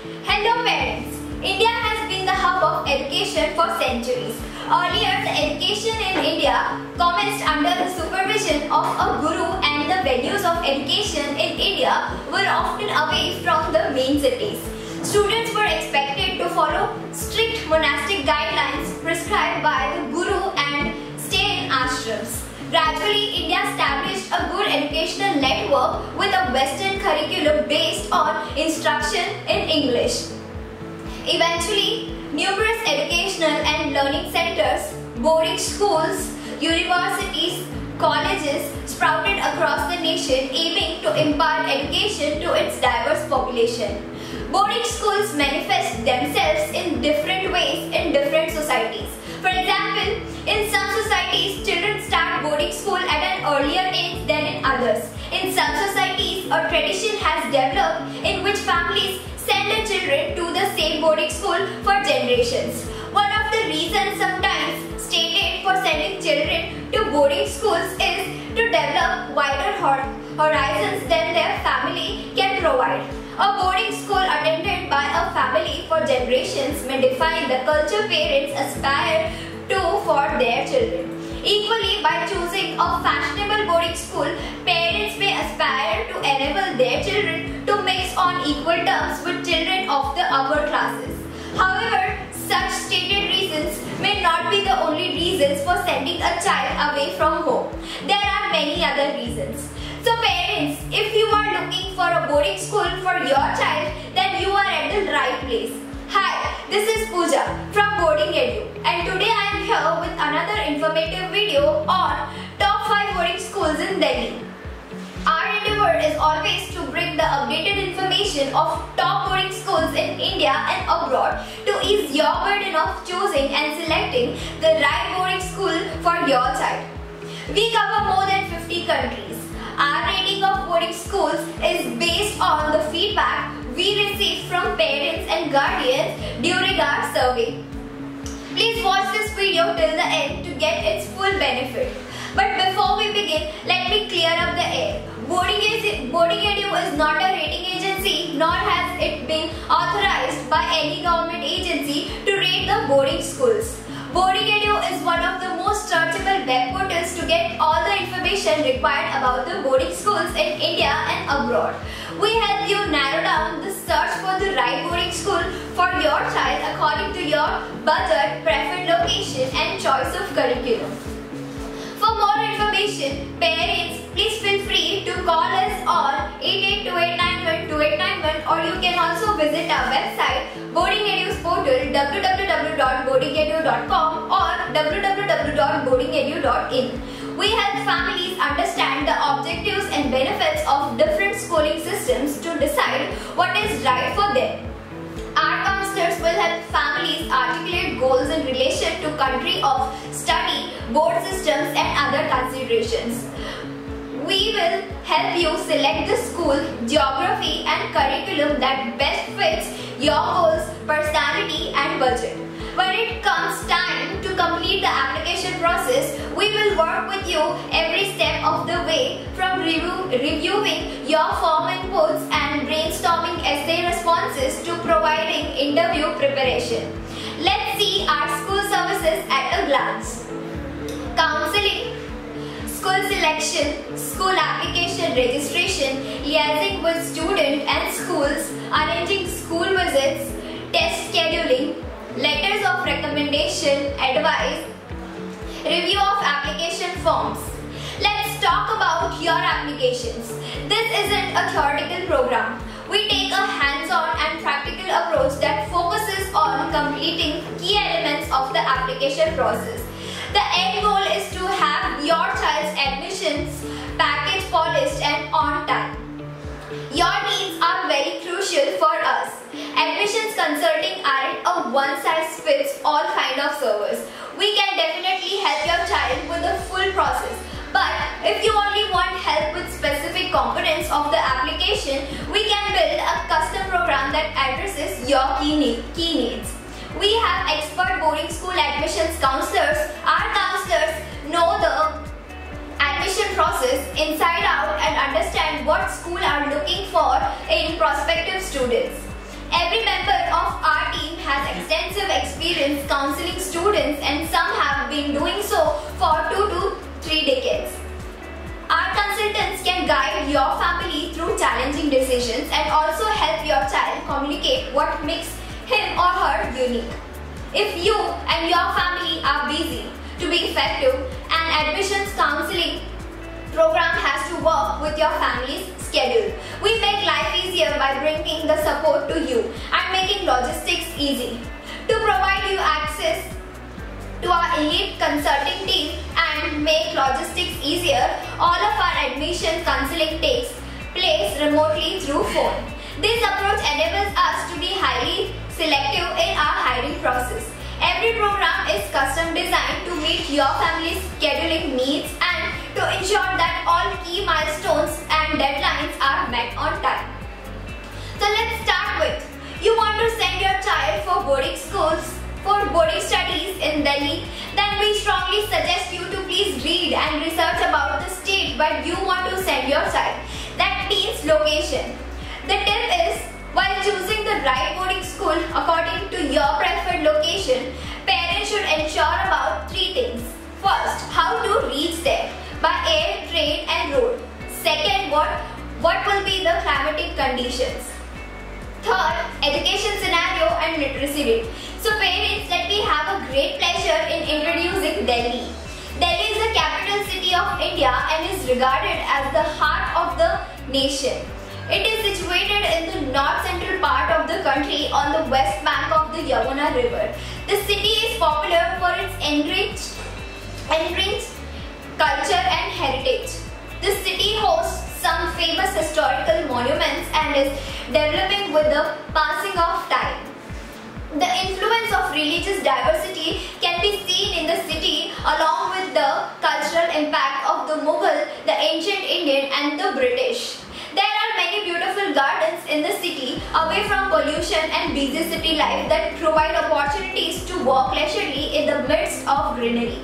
Hello parents! India has been the hub of education for centuries. Earlier, the education in India commenced under the supervision of a guru, and the venues of education in India were often away from the main cities. Students were expected to follow strict monastic guidelines prescribed by the guru and stay in ashrams. Gradually, India established a good educational network with a Western curriculum based on instruction in English. Eventually, numerous educational and learning centers, boarding schools, universities, colleges sprouted across the nation, aiming to impart education to its diverse population. Boarding schools manifest themselves in different ways in different societies. For example, in some societies, children start boarding school at an earlier age than in others. In some societies, a tradition has developed in which families send their children to the same boarding school for generations. One of the reasons sometimes stated for sending children to boarding schools is to develop wider horizons than their family can provide. A boarding school attended by a family for generations may define the culture parents aspire to for their children. Equally, by choosing a fashionable boarding school, parents may aspire to enable their children to mix on equal terms with children of the upper classes. However, such stated reasons may not be the only reasons for sending a child away from home. There are many other reasons. So parents, if you are looking for a boarding school for your child, then you are at the right place. Hi, this is Pooja from Boardingedu, and today I am here with another informative video on top 5 boarding schools in Delhi. Our endeavour is always to bring the updated information of top boarding schools in India and abroad to ease your burden of choosing and selecting the right boarding school for your child. We cover more than 50 countries. Our rating of boarding schools is based on the feedback we received from parents and guardians during our survey. Please watch this video till the end to get its full benefit. But before we begin, let me clear up the air. Boardingedu is not a rating agency, nor has it been authorized by any government agency to rate the boarding schools. Boardingedu is one of the most searchable web portals to get all the information required about the boarding schools in India and abroad. We help you narrow down the search for the right boarding school for your child according to your budget, preferred location and choice of curriculum. For more information, parents, please feel free to call us on 8828912891, or you can also visit our website Boardingedu's portal www.boardingedu.com or www.boardingedu.in. We help families understand the objectives and benefits of different schooling systems to decide what is right for them. Our counselors will help families articulate goals in relation to country of study, board systems and other considerations. We will help you select the school, geography and curriculum that best fits your goals, personality and budget. When it comes time to complete the application process, we will work with you every step of the way, from reviewing your form inputs and brainstorming essay responses to providing interview preparation. Let's see our school services at a glance. Counseling, school selection, school application registration, liaising with students and schools, arranging school visits, test scheduling, letters of recommendation, advice, review of application forms. Let's talk about your applications. This isn't a theoretical program. We take a hands-on and practical approach that focuses on completing key elements of the application process. The end goal is to have your child's admissions package polished and on time. Your needs are very crucial for us. Admissions consulting aren't a one-size-fits-all kind of service. We can definitely help your child with the full process. But if you only want help with specific components of the application, we can build a custom program that addresses your key needs. We have expert boarding school admissions counselors. Our counselors know the admission process inside out and understand what school are looking for in prospective students. Every member of our team has extensive experience counseling students, and some have been doing so for 2 to 3 decades. Our consultants can guide your family through challenging decisions and also help your child communicate what makes him or her unique. If you and your family are busy, to be effective, an admissions counseling program has to work with your family's schedule. We make life easier by bringing the support to you and making logistics easy. To provide you access to our elite consulting team and make logistics easier, all of our admission counseling takes place remotely through phone. This approach enables us to be highly selective in our hiring process. Every program is custom designed to meet your family's scheduling needs and to ensure that all key milestones and deadlines are met on time. So let's start with, you want to send your child for boarding studies in Delhi, then we strongly suggest you to please read and research about the state but you want to send your child. That means location. The tip is, while choosing the right boarding school according to your preferred location, parents should ensure about 3 things. First, how to reach there by air, train and road. Second, what will be the climatic conditions. Third, education scenario and literacy rate. So parents, let me have a great pleasure in introducing Delhi. Delhi is the capital city of India and is regarded as the heart of the nation. It is situated in the north-central part of the country on the west bank of the Yamuna river. The city is popular for its enriched culture and heritage. The city hosts some famous historical monuments and is developing with the passing of time. The influence of religious diversity can be seen in the city along with the cultural impact of the Mughal, the ancient Indian and the British. There are many beautiful gardens in the city away from pollution and busy city life that provide opportunities to walk leisurely in the midst of greenery.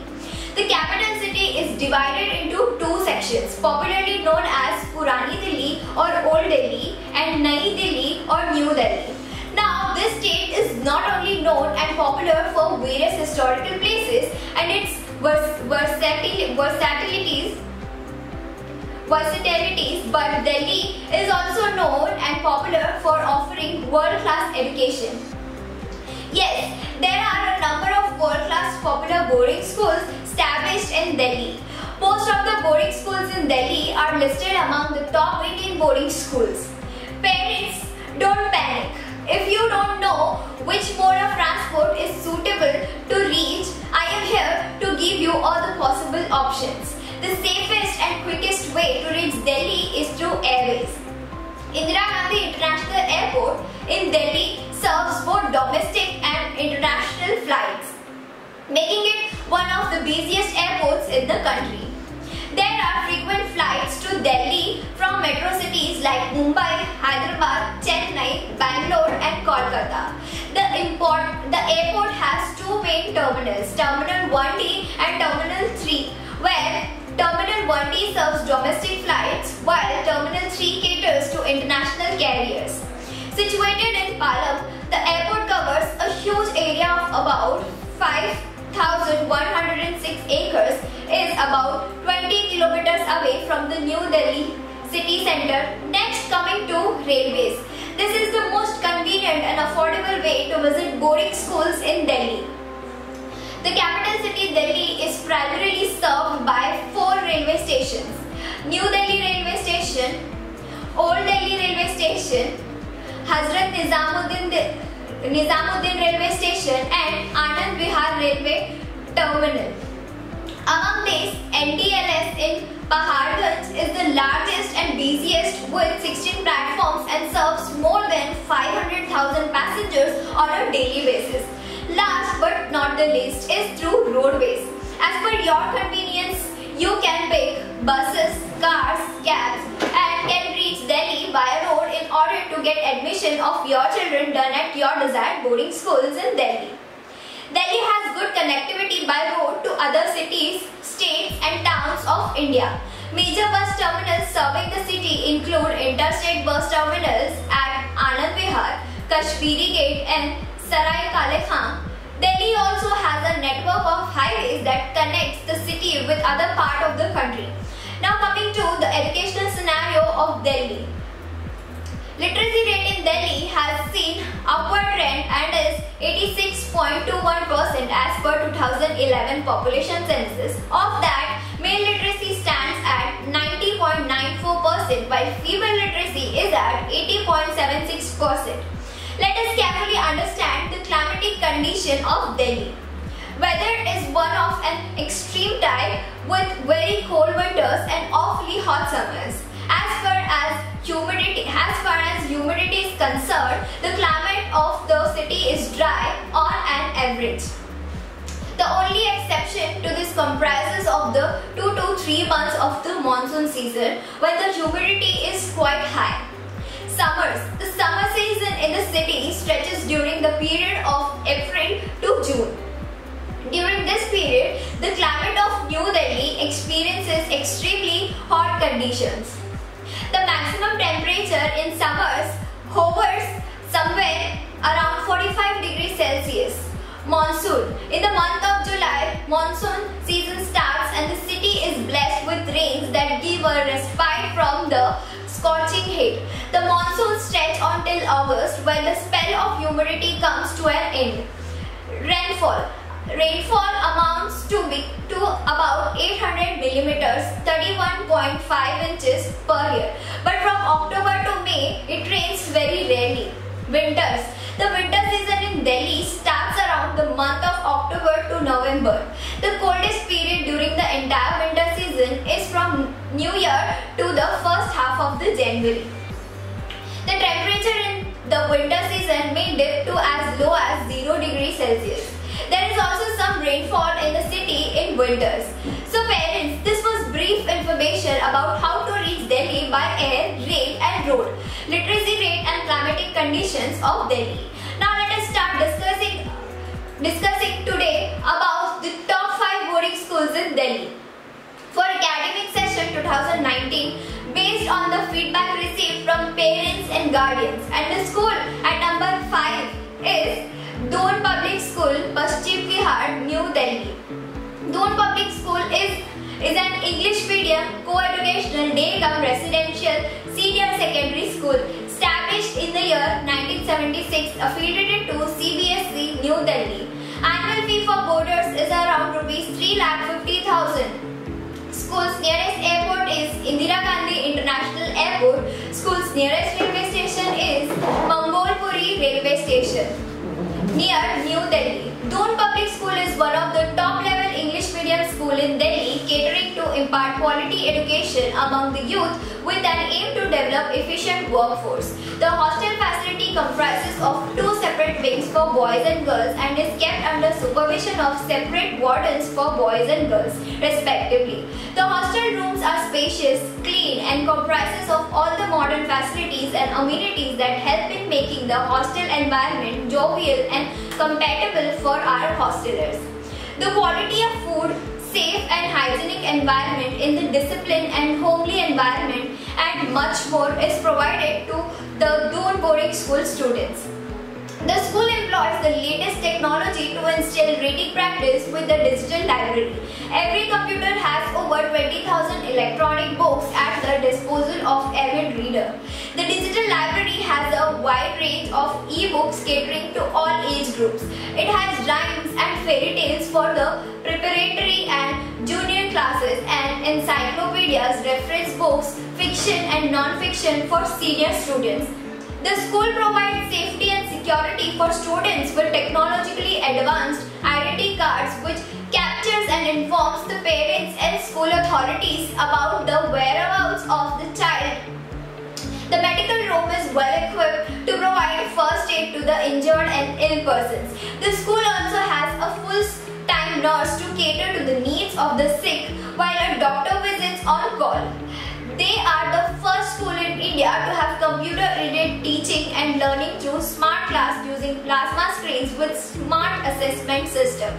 The capital city is divided into 2 sections, popularly known as Purani Delhi or Old Delhi and Nai Delhi or New Delhi. Now, this state is not only known and popular for various historical places and its versatilities, but Delhi is also known and popular for offering world-class education. Yes, there are a number of world-class popular boarding schools established in Delhi. Most of the boarding schools in Delhi are listed among the top Indian boarding schools. Parents, don't panic. If you don't know which mode of transport is suitable to reach, I am here to give you all the possible options. The safest and quickest way to reach Delhi is through airways. Indira Gandhi International Airport in Delhi serves both domestic and international flights, making it one of the busiest airports in the country. There are frequent flights to Delhi from metro cities like Mumbai, Hyderabad, Chennai, Bangalore and Kolkata. The airport has 2 main terminals, Terminal 1D and Terminal 3, where Terminal 1D serves domestic flights while Terminal 3 caters to international carriers. Situated in Palam, the airport covers a huge area of about 5,106 acres, is about 20 kilometers away from the New Delhi city center. Next, coming to railways. This is the most convenient and affordable way to visit boarding schools in Delhi. The capital city Delhi is primarily served by 4 railway stations: New Delhi Railway Station, Old Delhi Railway Station, Hazrat Nizamuddin Railway Station and Anand Vihar Railway Terminal. Among these, NDLS in Paharganj is the largest and busiest with 16 platforms and serves more than 500,000 passengers on a daily basis. Last but not the least is through roadways. As per your convenience, you can pick buses, cars, cabs and can reach Delhi via road in order to get admission of your children done at your desired boarding schools in Delhi. Delhi has good connectivity by road to other cities, states and towns of India. Major bus terminals serving the city include interstate bus terminals at Anand Vihar, Kashmiri Gate and Sarai Kale Khan. Delhi also has a network of highways that connects the city with other parts of the country. Now coming to the educational scenario of Delhi. Literacy rate in Delhi has seen upward trend and is 86.21% as per 2011 population census. Of that, male literacy stands at 90.94% while female literacy is at 80.76%. Let us carefully understand the climatic condition of Delhi. Weather is one of an extreme type with very cold winters and awfully hot summers. As far as humidity is concerned, the climate of the city is dry on an average. The only exception to this comprises of the 2 to 3 months of the monsoon season when the humidity is quite high. Summers. The summer season in the city stretches during the period of April to June. During this period, the climate of New Delhi experiences extremely hot conditions. The maximum temperature in summers hovers somewhere around 45 degrees Celsius. Monsoon. In the month of July, monsoon season starts and the city is blessed with rains that give a respite from the scorching heat. The monsoon stretches until August when the spell of humidity comes to an end. Rainfall. Rainfall amounts to about 800 millimeters, 31.5 inches per year. But from October to May, it rains very rarely. Winters. The winter season in Delhi starts around the month of October to November. The coldest period during the entire winter season is from New Year to the first half of the January. The temperature in the winter season may dip to as low as 0 degrees Celsius. There is also some rainfall in the city in winters. So parents, this was brief information about how to reach Delhi by air, rail and road, literacy rate and climatic conditions of Delhi. Now let us start discussing today about the top 5 boarding schools in Delhi. For academic session 2019, based on the feedback received from parents and guardians, and the school at number 5 is Doon Public School, Paschim Vihar, New Delhi. Doon Public School is an English medium co-educational day-cum residential senior secondary school established in the year 1976, affiliated to CBSE, New Delhi. Annual fee for boarders is around ₹3,50,000. School's nearest airport is Indira Gandhi International Airport. School's nearest railway station is Mangolpuri Railway Station, near New Delhi. Doon Public School is one of the top-level English medium school in Delhi, catering to impart quality education among the youth with an aim to develop efficient workforce. The hostel facility comprises of 2 separate wings for boys and girls and is kept under supervision of separate wardens for boys and girls, respectively. The hostel rooms are spacious, clean and comprises of all the modern facilities and amenities that help in making the hostel environment jovial and compatible for our hostelers. The quality of food, safe and hygienic environment in the disciplined and homely environment and much more is provided to the Doon boarding school students. The school employs the latest technology to instill reading practice with the digital library. Every computer has over 20,000 electronic books at the disposal of avid reader. The digital library has a wide range of e-books catering to all age groups. It has rhymes and fairy tales for the preparatory and junior classes and encyclopedias, reference books, fiction and non-fiction for senior students. The school provides safety and security for students with technologically advanced identity cards which captures and informs the parents and school authorities about the whereabouts of the child. The medical room is well equipped to provide first aid to the injured and ill persons. The school also has a full-time nurse to cater to the needs of the sick while a doctor visits on call. They are the first school in India to have computer-aided teaching and learning through smart class using plasma screens with smart assessment system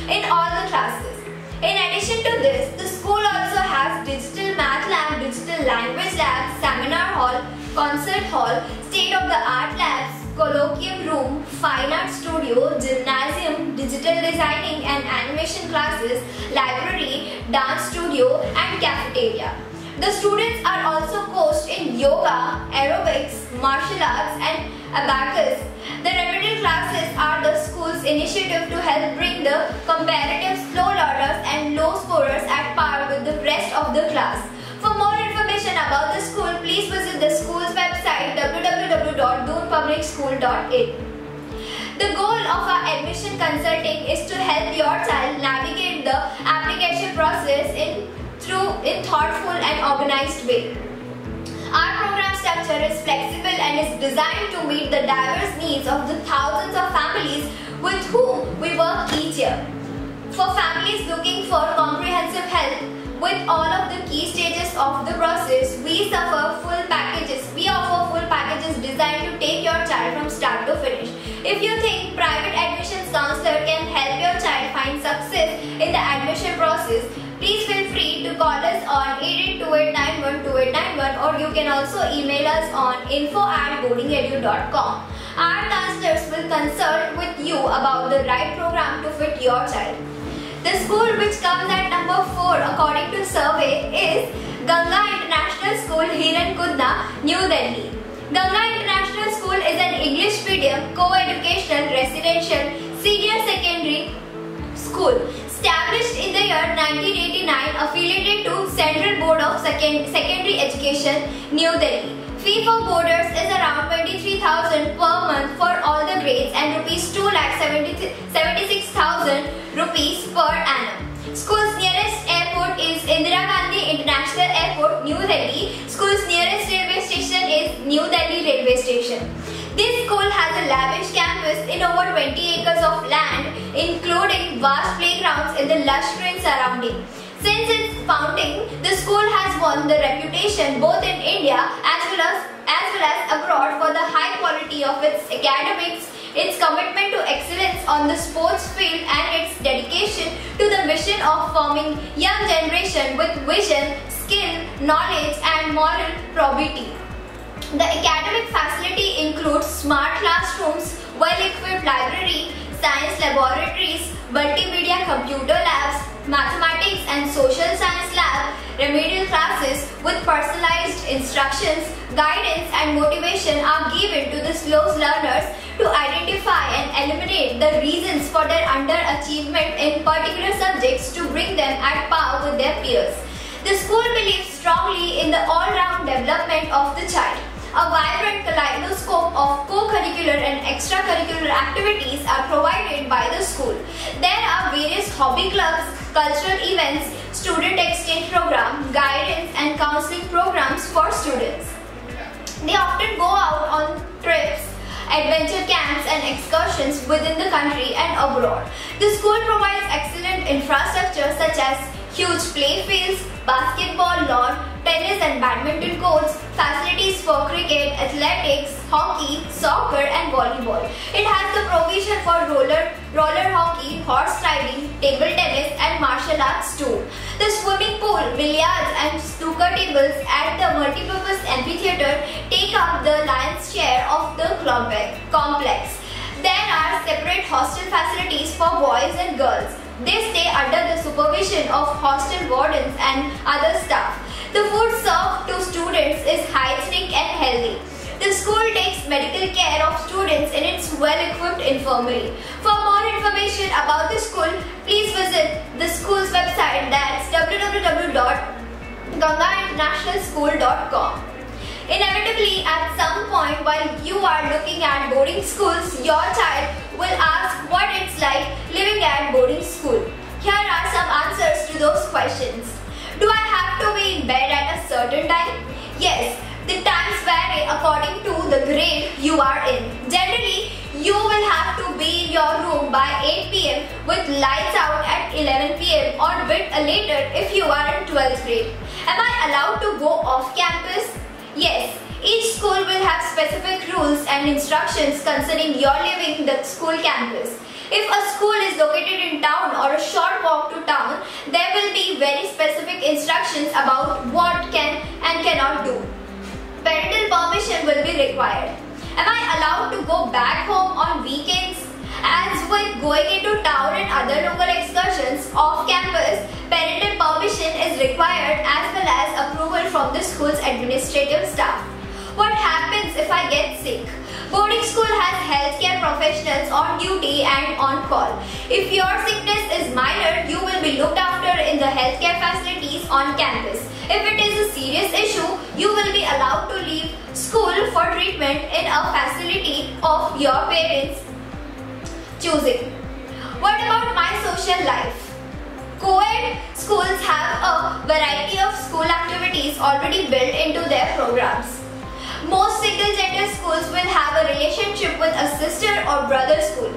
in all the classes. In addition to this, the school also has digital math lab, digital language lab, seminar hall, concert hall, state-of-the-art labs, colloquium room, fine art studio, gymnasium, digital designing and animation classes, library, dance studio and cafeteria. The students are also coached in yoga, aerobics, martial arts and abacus. The remedial classes are the school's initiative to help bring the comparative slow learners and low scorers at par with the rest of the class. For more information about the school, please visit the school's website www.doonpublicschool.in. The goal of our admission consulting is to help your child navigate the application process in thoughtful and organized way. Our program structure is flexible and is designed to meet the diverse needs of the thousands of families with whom we work each year. For families looking for comprehensive help with all of the key stages of the process, we offer full packages designed to take your child from start to finish. If you think private admissions counselor can help your child find success in the admission process, please feel free to call us on 8828912891 or you can also email us on info@boardingedu.com. Our counselors will consult with you about the right program to fit your child. The school which comes at number 4 according to survey is Ganga International School, Hirankudna, New Delhi. Ganga International School is an English medium, co-educational, residential, senior secondary school. Established in the year 1989, affiliated to Central Board of Secondary Education, New Delhi. Fee for boarders is around 23,000 per month for all the grades and rupees 2,76,000 rupees per annum. School's nearest airport is Indira Gandhi International Airport, New Delhi. School's nearest railway station is New Delhi Railway Station. This school has a lavish campus in over 20 acres of land, including vast playgrounds in the lush green surrounding. Since its founding, the school has won the reputation both in India as well as abroad for the high quality of its academics, its commitment to excellence on the sports field and its dedication to the mission of forming young generation with vision, skill, knowledge and moral probity. The academic facility includes smart classrooms, well-equipped library, science laboratories, multimedia computer labs, mathematics and social science lab, remedial classes with personalized instructions, guidance and motivation are given to the slow learners to identify and eliminate the reasons for their underachievement in particular subjects to bring them at par with their peers. The school believes strongly in the all-round development of the child. A vibrant kaleidoscope of co-curricular and extracurricular activities are provided by the school. There are various hobby clubs, cultural events, student exchange program, guidance and counseling programs for students. They often go out on trips, adventure camps and excursions within the country and abroad. The school provides excellent infrastructure such as huge play fields, basketball lawn, tennis and badminton courts, facilities for cricket, athletics, hockey, soccer and volleyball. It has the provision for roller hockey, horse riding, table tennis and martial arts too. The swimming pool, billiards and snooker tables at the multipurpose amphitheatre take up the lion's share of the complex. There are separate hostel facilities for boys and girls. They stay under the supervision of hostel wardens and other staff. The food served to students is hygienic and healthy. The school takes medical care of students in its well-equipped infirmary. For more information about the school, please visit the school's website, that's www.gangainternationalschool.com. Inevitably, at some point while you are looking at boarding schools, your child will ask what it's like living at boarding school. Here are some answers to those questions. Do I have to be in bed at a certain time? Yes, the times vary according to the grade you are in. Generally, you will have to be in your room by 8 p.m. with lights out at 11 p.m. or a bit later if you are in 12th grade. Am I allowed to go off campus? Yes, each school will have specific rules and instructions concerning your leaving the school campus. If a school is located in town or a short walk to town, there will be very specific instructions about what can and cannot do. Parental permission will be required. Am I allowed to go back home on weekends? As with going into town and other local excursions off campus, parental permission is required as well as approval from the school's administrative staff. What happens if I get sick? Boarding school has healthcare professionals on duty and on call. If your sickness is minor, you will be looked after in the healthcare facilities on campus. If it is a serious issue, you will be allowed to leave school for treatment in a facility of your parents' choosing. What about my social life? Co-ed schools have a variety of school activities already built into their programs. Most single-gender schools will have a relationship with a sister or brother school.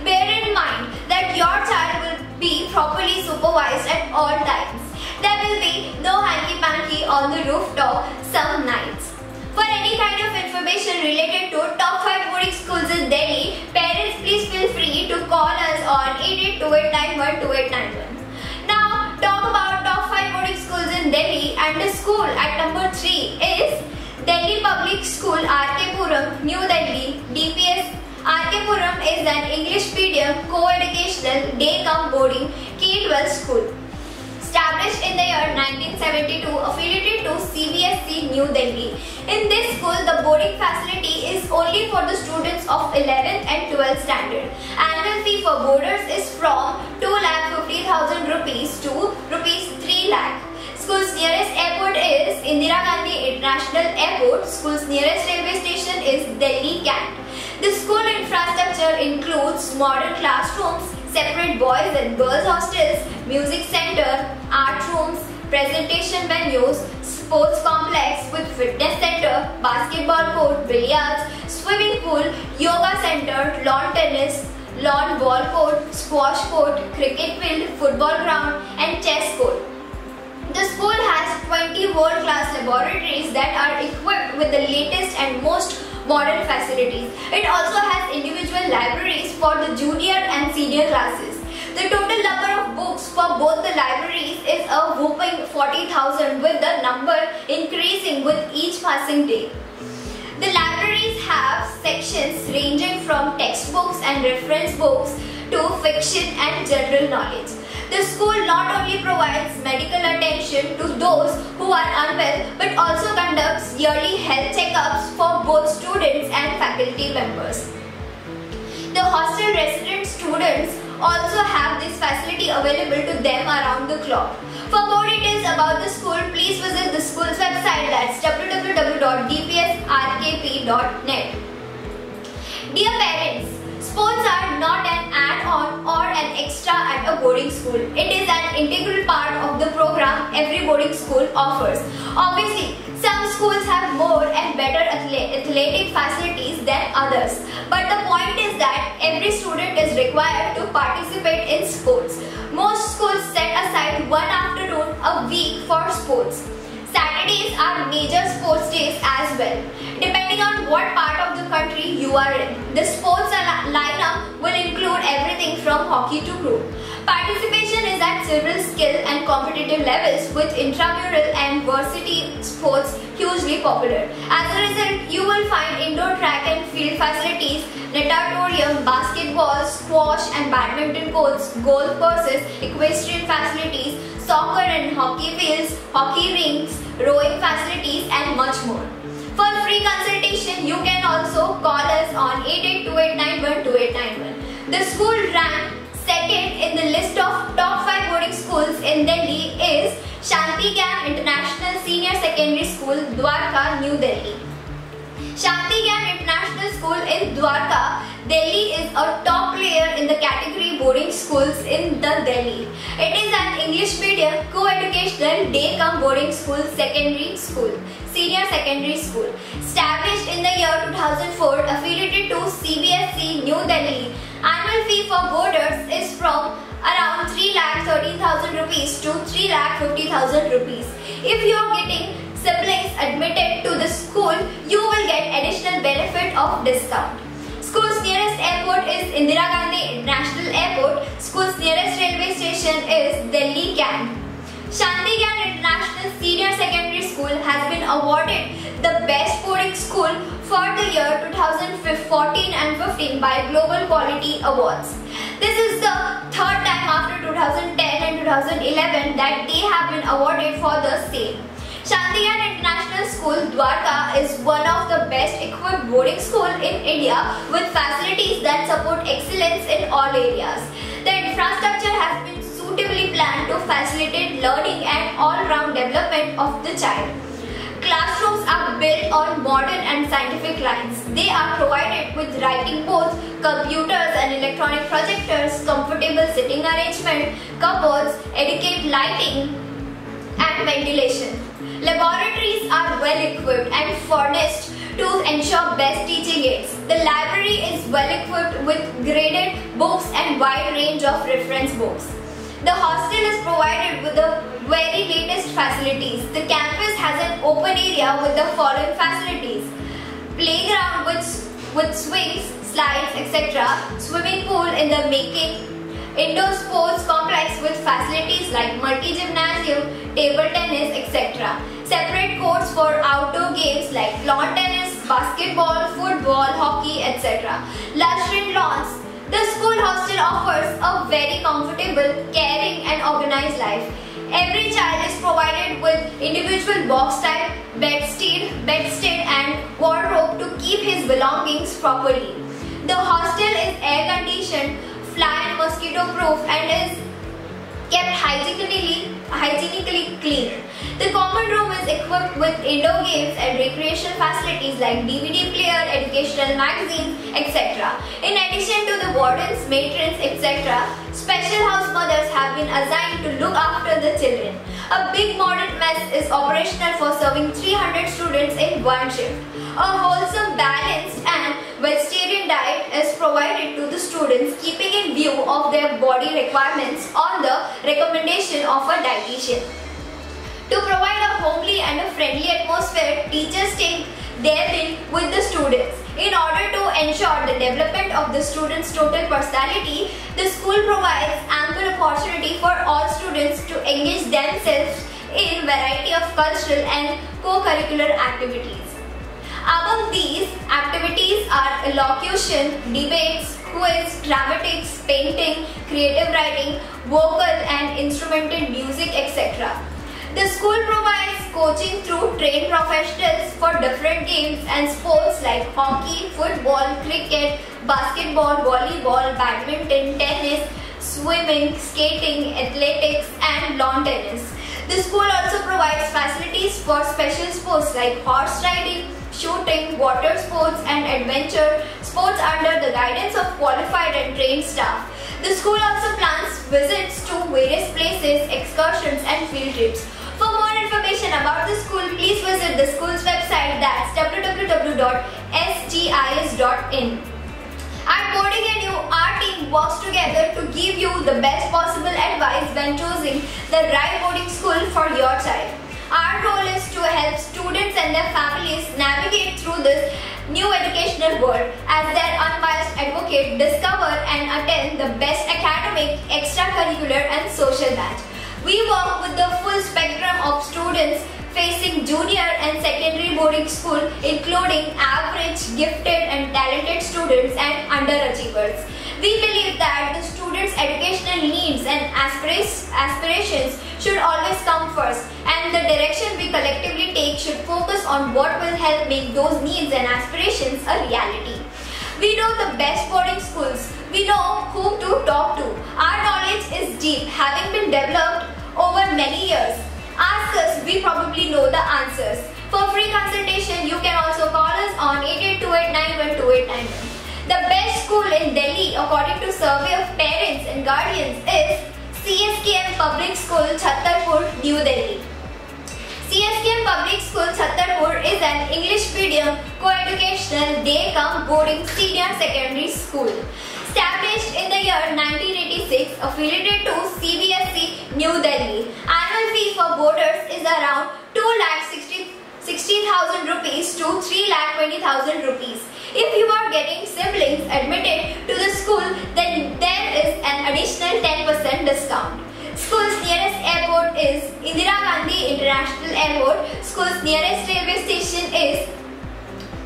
Bear in mind that your child will be properly supervised at all times. There will be no hanky-panky on the rooftop some nights. For any kind of information related to top 5 boarding schools in Delhi, parents please feel free to call us on 8828912891. Now talk about top 5 boarding schools in Delhi, and the school at number 3 is Delhi Public School, R.K. Puram, New Delhi, DPS. R.K. Puram is an English medium co-educational day-cum boarding K-12 school. Established in the year 1972, affiliated to CBSE New Delhi. In this school, the boarding facility is only for the students of 11th and 12th standard. Annual fee for boarders is from 2,50,000 rupees to rupees 3 lakh. School's nearest airport is Indira Gandhi International Airport. School's nearest railway station is Delhi Gyan. The school infrastructure includes modern classrooms, separate boys and girls hostels, music center, art rooms, presentation venues, sports complex with fitness center, basketball court, billiards, swimming pool, yoga center, lawn tennis, lawn ball court, squash court, cricket field, football ground and chess court. The school has 20 world-class laboratories that are equipped with the latest and most modern facilities. It also has individual libraries for the junior and senior classes. The total number of books for both the libraries is a whopping 40,000, with the number increasing with each passing day. The libraries have sections ranging from textbooks and reference books to fiction and general knowledge. The school not only provides medical attention to those who are unwell, but also conducts yearly health checkups for both students and faculty members. The hostel resident students also have this facility available to them around the clock. For more details about the school, please visit the school's website, that's www.dpsrkp.net. Dear parents, sports are not an add-on or an extra at a boarding school. It is an integral part of the program every boarding school offers. Obviously, some schools have more and better athletic facilities than others. But the point is that every student is required to participate in sports. Most schools set aside one afternoon a week for sports. Saturdays are major sports days as well. Depending on what part of the country you are in, the sports lineup will include everything from hockey to crew. Participation is at several skill and competitive levels, with intramural and varsity sports hugely popular. As a result, you will find indoor track and field facilities, natatorium, basketball, squash and badminton courts, golf courses, equestrian facilities, soccer and hockey fields, hockey rinks, rowing facilities and much more. For free consultation, you can also call us on 8828912891. The school ranked second in the list of top 5 boarding schools in Delhi is C.S.K.M International Senior Secondary School, Dwarka, New Delhi. C.S.K.M International School in Dwarka, Delhi is a top player in the category boarding schools in the Delhi. It is an English medium co-educational day-cum boarding school, senior secondary school. Established in the year 2004, affiliated to CBSE New Delhi. Annual fee for boarders is from around 3,13,000 rupees to 3,50,000 rupees. If you are getting siblings admitted to the school, you will get additional benefit of discount. School's nearest airport is Indira Gandhi International Airport. School's nearest railway station is Delhi Gyan. Shanti International Senior Secondary School has been awarded the best boarding school for the year 2015. 2014 and 15 by Global Quality Awards. This is the third time after 2010 and 2011 that they have been awarded for the same. Shanti International School, Dwarka is one of the best equipped boarding schools in India with facilities that support excellence in all areas. The infrastructure has been suitably planned to facilitate learning and all-round development of the child. Classrooms are built on modern and scientific lines. They are provided with writing boards, computers and electronic projectors, comfortable sitting arrangement, cupboards, adequate lighting and ventilation. Laboratories are well equipped and furnished to ensure best teaching aids. The library is well equipped with graded books and wide range of reference books. The hostel is provided with the very latest facilities. The campus has an open area with the following facilities: playground with swings, slides, etc. Swimming pool in the making. Indoor sports complex with facilities like multi-gymnasium, table tennis, etc. Separate courts for outdoor games like lawn tennis, basketball, football, hockey, etc. Lush-rimmed lawns. The school hostel offers a very comfortable, caring and organized life. Every child is provided with individual box type, bedstead and wardrobe to keep his belongings properly. The hostel is air conditioned, fly and mosquito proof and is kept hygienically clean. The common room is equipped with indoor games and recreational facilities like DVD player, educational magazines, etc. In addition to the wardens, matrons, etc., special house mothers have been assigned to look after the children. A big modern mess is operational for serving 300 students in one shift. A wholesome, balanced and vegetarian diet is provided to the students, keeping in view of their body requirements on the recommendation of a dietitian. To provide a homely and a friendly atmosphere, teachers take their in with the students. In order to ensure the development of the students' total personality, the school provides ample opportunity for all students to engage themselves in variety of cultural and co-curricular activities. Among these activities are elocution, debates, quiz, dramatics, painting, creative writing, vocal and instrumental music, etc. The school provides coaching through trained professionals for different games and sports like hockey, football, cricket, basketball, volleyball, badminton, tennis, swimming, skating, athletics and lawn tennis. The school also provides facilities for special sports like horse riding, shooting, water sports and adventure sports under the guidance of qualified and trained staff. The school also plans visits to various places, excursions and field trips. For more information about the school, please visit the school's website, that's www.sgis.in. At Boardingedu, our team works together to give you the best possible advice when choosing the right boarding school for your child. Our goal is to help students and their families navigate through this new educational world as their unbiased advocate, discover and attend the best academic, extracurricular and social batch. We work with the full spectrum of students facing junior and secondary boarding school, including average, gifted and talented students and underachievers. We believe that the students' educational needs and aspirations should always come first, and the direction we collectively take should focus on what will help make those needs and aspirations a reality. We know the best boarding schools. We know whom to talk to. Our knowledge is deep, having been developed over many years. Ask us, we probably know the answers. For free consultation, you can also call us on 8828912891. The best school in Delhi, according to survey of parents and guardians, is C.S.K.M Public School, Chhattarpur, New Delhi. C.S.K.M Public School, Chhattarpur is an English medium co-educational day-cum boarding senior secondary school. Established in the year 1986, affiliated to CBSE New Delhi. Annual fee for boarders is around 2,60,000 rupees to 3,20,000 rupees. If you are getting siblings admitted to the school, then there is an additional 10% discount. School's nearest airport is Indira Gandhi International Airport. School's nearest railway station is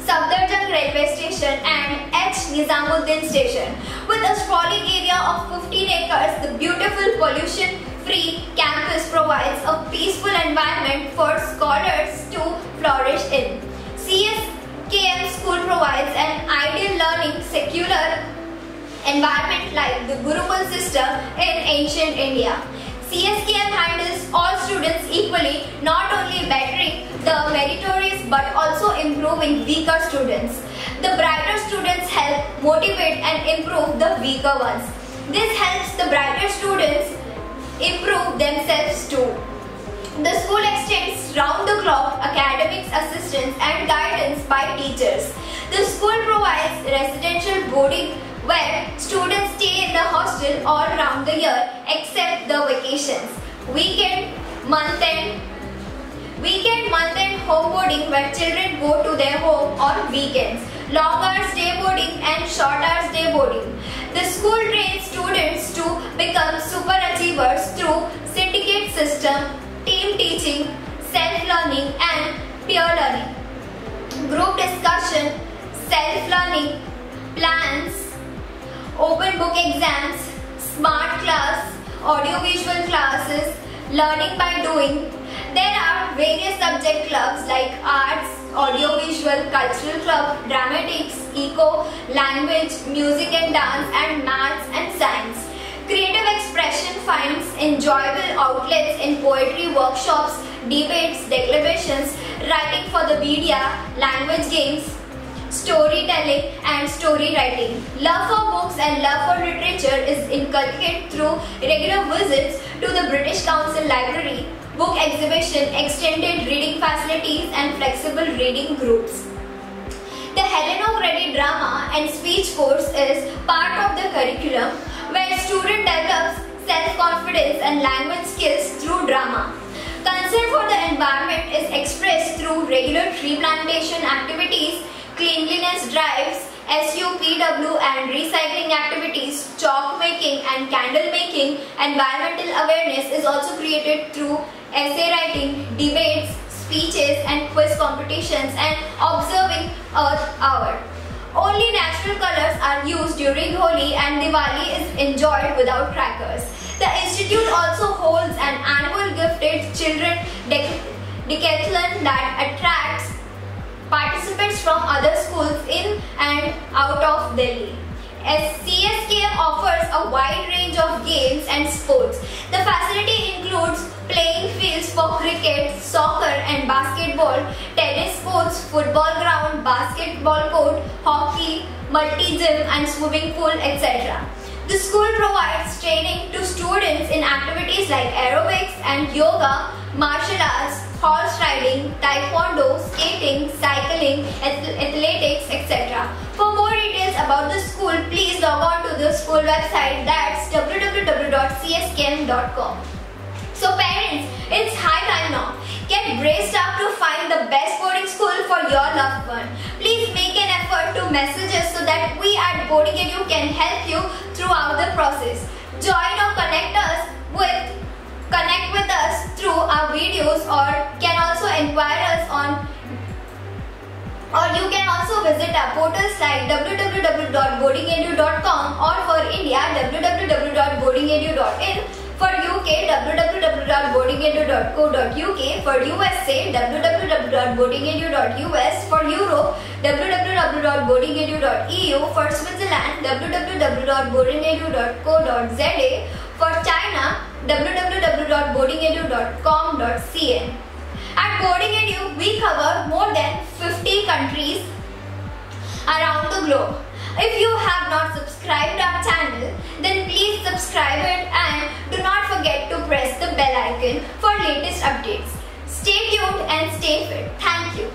Safdarjung railway station and H. Nizamuddin station. With a sprawling area of 15 acres, the beautiful pollution-free campus provides a peaceful environment for scholars to flourish in. C.S.K.M school provides an ideal learning secular environment like the Gurukul system in ancient India. C.S.K.M handles all students equally, not only bettering the meritorious but also improving weaker students. The brighter students help motivate and improve the weaker ones. This helps the brighter students improve themselves too. The school extends round-the-clock academics assistance and guidance by teachers. The school provides residential boarding where students stay in the hostel all round the year except the vacations. Weekend, month-end home boarding where children go to their home on weekends. Long hours day boarding and short hours day boarding. The school trains students to become super achievers through syndicate system, team teaching, self-learning and peer learning. Group discussion, self-learning, plans, open book exams, smart class, audiovisual classes, learning by doing. There are various subject clubs like arts, audiovisual, cultural club, dramatics, eco, language, music and dance, and maths and science. Creative expression finds enjoyable outlets in poetry workshops, debates, declamations, writing for the media, language games, storytelling and story writing. Love for books and love for literature is inculcated through regular visits to the British Council Library, book exhibition, extended reading facilities and flexible reading groups. The Hellenogrady drama and speech course is part of the curriculum where student develops self-confidence and language skills through drama. Concern for the environment is expressed through regular tree plantation activities, cleanliness drives, SUPW and recycling activities, chalk making and candle making. Environmental awareness is also created through essay writing, debates, speeches and quiz competitions and observing Earth Hour. Only natural colors are used during Holi and Diwali is enjoyed without crackers. The institute also holds an annual gifted children decathlon that attracts participants from other schools in and out of Delhi. C.S.K.M offers a wide range of games and sports. The facility includes playing fields for cricket, soccer and basketball, tennis courts, football ground, basketball court, hockey, multi-gym and swimming pool, etc. The school provides training to students in activities like aerobics and yoga, martial arts, horse riding, taekwondo, skating, cycling, athletics, etc. For more details about the school, please log on to the school website, that's www.cskm.com. So parents, it's high time now. Get braced up to find the best boarding school for your loved one. Please make an effort to message us so that we at Boardingedu can help you throughout the process. Join or connect with us through our videos or can also inquire us on, or you can also visit our portals like www.boardingedu.com or for India www.boardingedu.in, for UK www.boardingedu.co.uk, for USA www.boardingedu.us, for Europe www.boardingedu.eu, for Switzerland www.boardingedu.co.za, for China www.boardingedu.com.cn. At Boardingedu, we cover more than 50 countries around the globe. If you have not subscribed our channel, then please subscribe it and do not forget to press the bell icon for latest updates. Stay tuned and stay fit. Thank you.